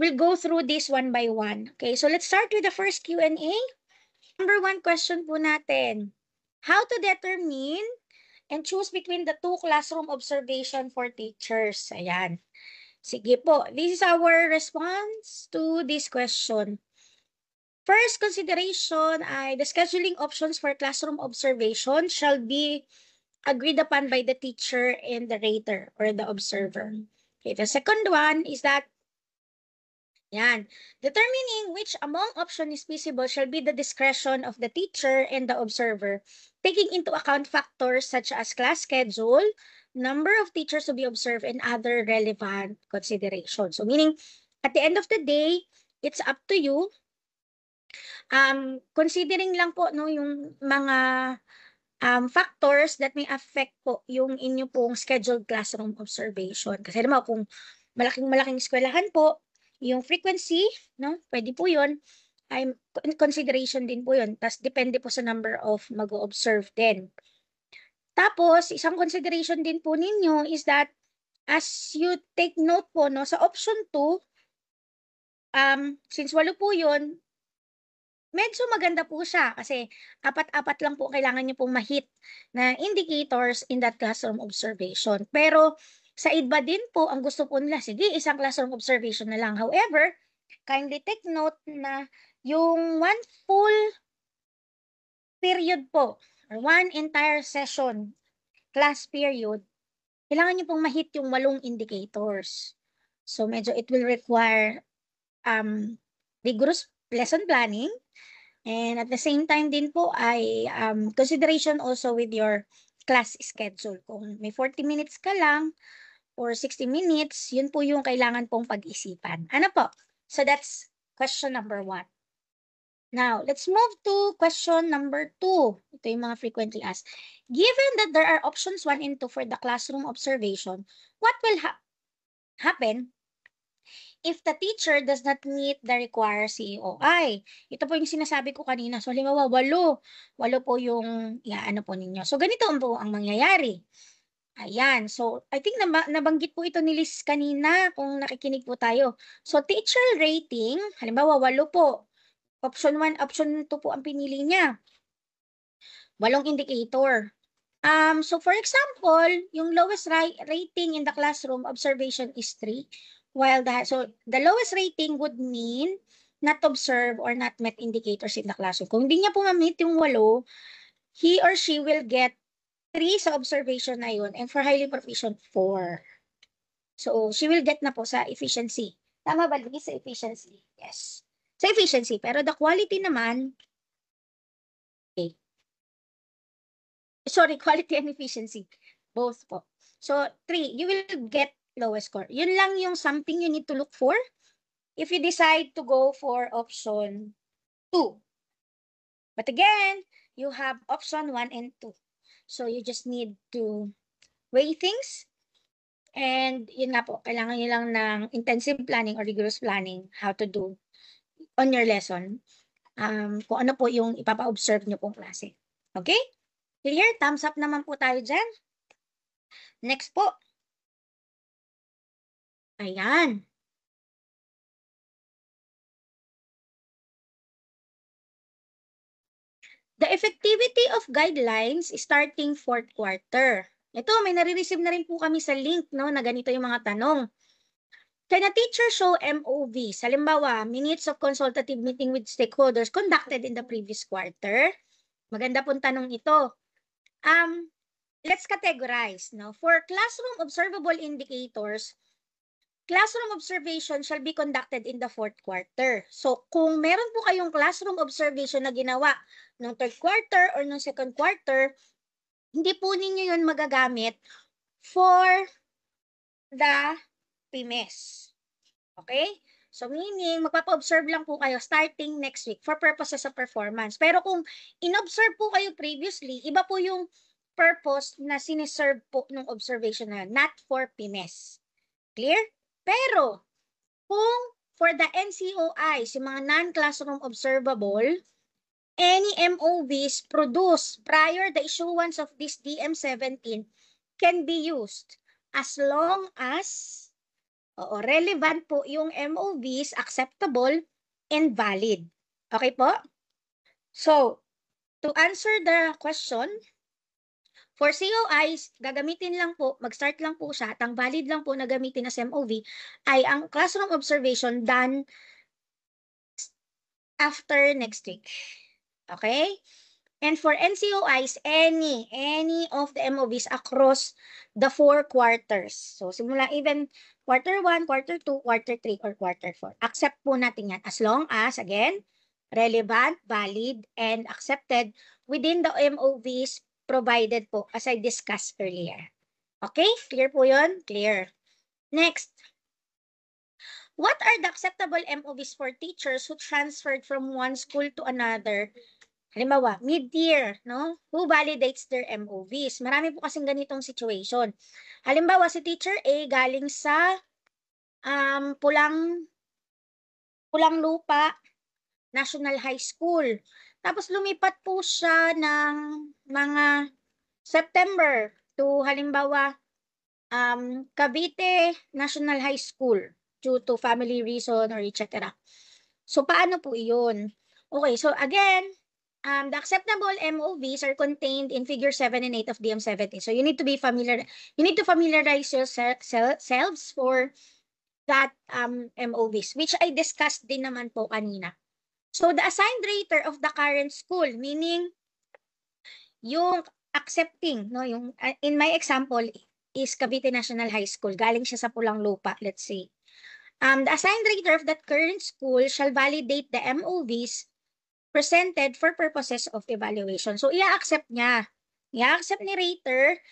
we'll go through this one by one. Okay, so let's start with the first Q&A. Number 1 question po natin. How to determine and choose between the 2 classroom observation for teachers? Ayan. Sige po. This is our response to this question. First consideration ay the scheduling options for classroom observation shall be agreed upon by the teacher and the rater or the observer. Okay, the second one is that determining which among option is feasible shall be the discretion of the teacher and the observer, taking into account factors such as class schedule, number of teachers to be observed, and other relevant considerations. So meaning, at the end of the day, it's up to you. Considering lang po no, yung mga factors that may affect po yung inyo pong scheduled classroom observation. Kasi naman kung malaking eskwelahan po, yung frequency, no, pwede po yun, ay consideration din po yun. Tapos depende po sa number of mag-observe din. Tapos, isang consideration din po ninyo is that as you take note po, no, sa option 2, since 8 po yun, medyo maganda po siya kasi 4 lang po kailangan nyo pong ma-hit na indicators in that classroom observation. Pero sa iba din po, ang gusto po nila, sige, isang classroom observation na lang. However, kindly take note na yung 1 full period po, or 1 entire session, class period, kailangan nyo pong ma-hit yung 8 indicators. So, medyo it will require rigorous lesson planning. And at the same time din po ay consideration also with your class schedule. Kung may 40 minutes ka lang or 60 minutes, yun po yung kailangan pong pag-isipan. Ano po? So that's question number 1. Now, let's move to question number 2. Ito yung mga frequently asked. Given that there are options 1 and 2 for the classroom observation, what will happen if the teacher does not meet the required COI? Ito po yung sinasabi ko kanina. So, halimbawa, 8 po yung ano po ninyo. So, ganito po ang mangyayari. Ayan. So, I think nabanggit po ito ni Liz kanina kung nakikinig po tayo. So, teacher rating, halimbawa, 8 po. Option 1, option 2 po ang pinili niya. 8 indicator. So, for example, yung lowest rating in the classroom observation is 3. While the lowest rating would mean not observe or not met indicators in the classroom. Kung hindi niya po ma-meet yung 8, he or she will get 3 sa observation na yun, and for highly proficient, 4. So, she will get na po sa efficiency. Tama ba, Luis, sa efficiency? Yes. Sa efficiency. Pero the quality naman, okay. Sorry, quality and efficiency. Both po. So, 3, you will get lowest score. Yun lang yung something you need to look for if you decide to go for option 2. But again, you have option 1 and 2. So, you just need to weigh things. And yun nga po, kailangan nyo lang ng intensive planning or rigorous planning how to do on your lesson. Kung ano po yung ipapa-observe nyo pong klase. Okay? Clear? Thumbs up naman po tayo dyan. Next po. Ayan. The effectivity of guidelines starting 4th quarter. Ito, may nare-receive na rin po kami sa link, no, na ganito yung mga tanong. Can a teacher show MOVs? Halimbawa, minutes of consultative meeting with stakeholders conducted in the previous quarter. Maganda pong tanong ito. Let's categorize, no? For classroom observable indicators, classroom observation shall be conducted in the 4th quarter. So, kung meron po kayong classroom observation na ginawa ng 3rd quarter or ng 2nd quarter, hindi po ninyo yun magagamit for the PMES. Okay? So, meaning, magpapa-observe lang po kayo starting next week for purposes of performance. Pero kung in-observe po kayo previously, iba po yung purpose na siniserve po ng observation na not for PMES. Clear? Pero, kung for the NCOIs, yung mga non-classroom observable, any MOVs produced prior the issuance of this DM17 can be used as long as Oo, relevant po yung MOVs, acceptable and valid. Okay po? So, to answer the question, for COIs, gagamitin lang po, mag-start lang po siya, at ang valid lang po na gamitin as MOV ay ang classroom observation done after next week. Okay? And for NCOIs, any of the MOVs across the 4 quarters. So, simula even quarter 1, quarter 2, quarter 3, or quarter 4. Accept po natin yan as long as, again, relevant, valid, and accepted within the MOVs provided po as I discussed earlier. Okay? Clear po yun? Clear. Next. What are the acceptable MOVs for teachers who transferred from one school to another? Halimbawa, mid-year, no? Who validates their MOVs? Marami po kasing ganitong situation. Halimbawa, si Teacher A galing sa Pulang Lupa National High School. Tapos lumipat po siya ng mga September to halimbawa Cavite National High School due to family reason or etc. So, paano po iyon? Okay, so again, the acceptable MOVs are contained in figure 7 and 8 of DM17. So, you need to familiarize yourselves for that MOVs, which I discussed din naman po kanina. So, the assigned rater of the current school, meaning yung accepting, no, yung in my example is Cavite National High School. Galing siya sa Pulang Lupa, let's say. The assigned rater of that current school shall validate the MOVs presented for purposes of evaluation. So, i-accept niya. I-accept ni rater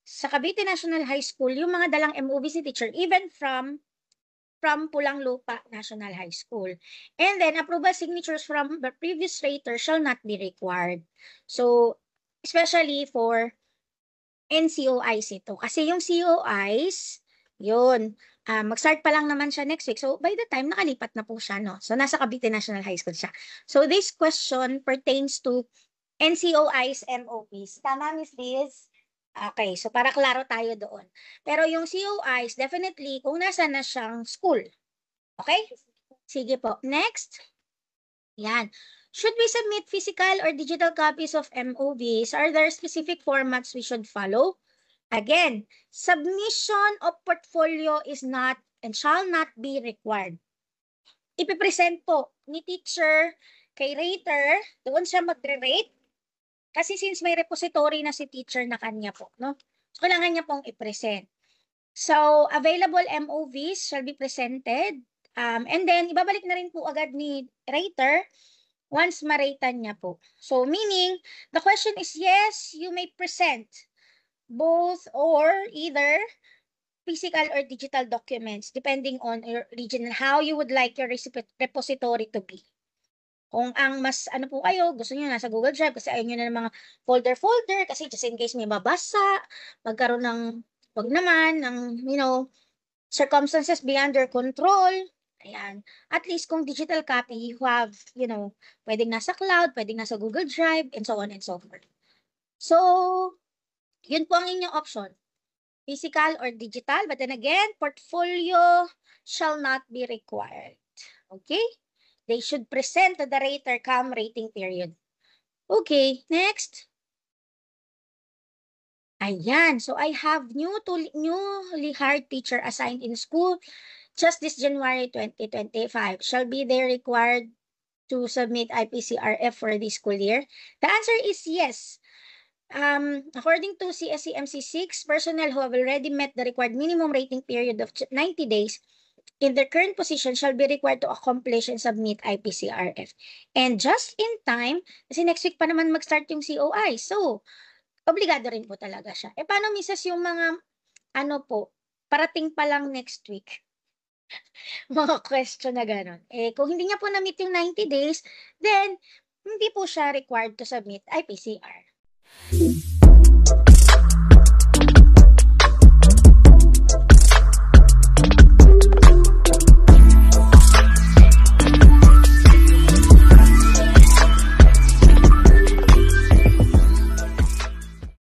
sa Cavite National High School yung mga dalang MOVs ni teacher even from Pulang Lupa National High School. And then, approval signatures from the previous rater shall not be required. So, especially for NCOIs ito. Kasi yung COIs, yun, mag-start pa lang naman siya next week. So, by the time, nakalipat na po siya, no? So, nasa Cavite National High School siya. So, this question pertains to NCOIs, MOPs. Tama, Miss Liz? Okay, so para klaro tayo doon. Pero yung COIs, definitely, kung nasa na siyang school. Okay? Sige po. Next. Yan. Should we submit physical or digital copies of MOVs? Are there specific formats we should follow? Again, submission of portfolio is not and shall not be required. Ipipresent po ni teacher kay rater, doon siya magre-rate. Kasi since may repository na si teacher na kanya po, no? So, kailangan niya pong i-present. So, available MOVs shall be presented. And then, ibabalik na rin po agad ni rater once ma-ratean niya po. So, meaning, the question is, yes, you may present both or either physical or digital documents depending on your region and how you would like your repository to be. Kung ang mas ano po kayo, gusto niyo nasa Google Drive kasi ayaw niyo na ng mga folder kasi just in case may mabasa, magkaroon ng wag naman ng circumstances beyond your control. Ayan. At least kung digital copy, you have, pwedeng nasa cloud, pwedeng nasa Google Drive, and so on and so forth. So, yun po ang inyong option. Physical or digital, but then again, portfolio shall not be required. Okay? They should present to the rater come rating period. Okay, next. Ayan, so I have newly hired teacher assigned in school just this January 2025. Shall be they required to submit IPCRF for this school year? The answer is yes. According to CSCMC 6, personnel who have already met the required minimum rating period of 90 days in their current position shall be required to accomplish and submit IPCRF. And just in time, kasi next week pa naman mag-start yung COI. So, obligado rin po talaga siya. Paano misas yung mga, parating pa lang next week? Mga question na gano'n. Kung hindi niya po na-meet yung 90 days, then, hindi po siya required to submit IPCR.